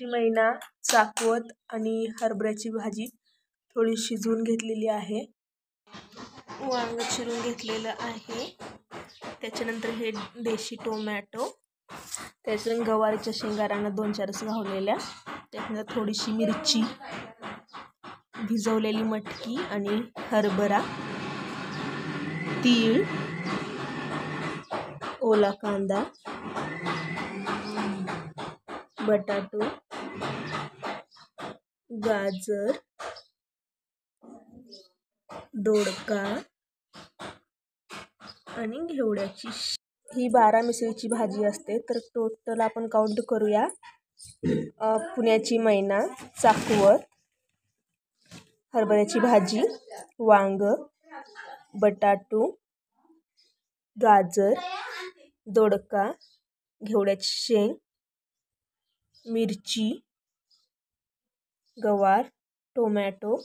मेथीची मैना, चाकवत आणि हरभऱ्याची भाजी थोडी शिजवून घेतलेली आहे. वांग चिरून घेतलेलं आहे. त्याच्यानंतर हे देशी टोमॅटो, त्याच्यानंतर गवारीच्या शेंगारांना 2-4 घावलेल्या, त्याच्यानंतर थोडीशी मिरची, भिजवलेली मटकी आणि हरभरा, तीळ, ओला कांदा, बटाटो, गाजर, दोडका आणि घेवड्याची. ही 12 मिसळीची भाजी असते. तर टोटल आपण काउंट करूया. पुण्याची मैना, चाकवत, हरभऱ्याची भाजी, वांग, बटाटो, गाजर, दोडका, घेवड्याची शेंग, मिरची, गवार, टोमॅटो,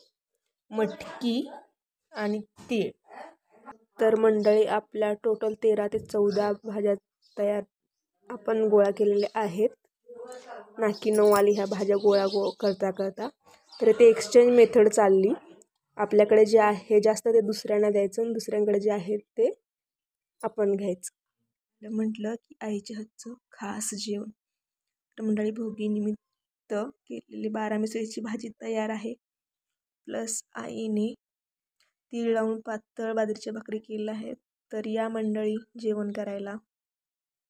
मटकी आणि तीळ. तर मंडळी, आपल्या टोटल 13 ते 14 भाज्या तयार आपण गोळा केलेल्या आहेत. ना की 9 आली ह्या भाज्या गोळा करता करता. तर ते एक्सचेंज मेथड चालली. आपल्याकडे जे आहे जास्त ते दुसऱ्यांना द्यायचं आणि दुसऱ्यांकडे जे आहे ते आपण घ्यायचं. म्हटलं की आईच्या हातचं खास जेवण. तर मंडळी, भोगीनिमित्त केलेली 12 मिसळीची भाजी तयार आहे. प्लस आईने तीळ लावून पातळ बाजरीच्या भाकरी केलेल्या आहेत. तर या मंडळी जेवण करायला.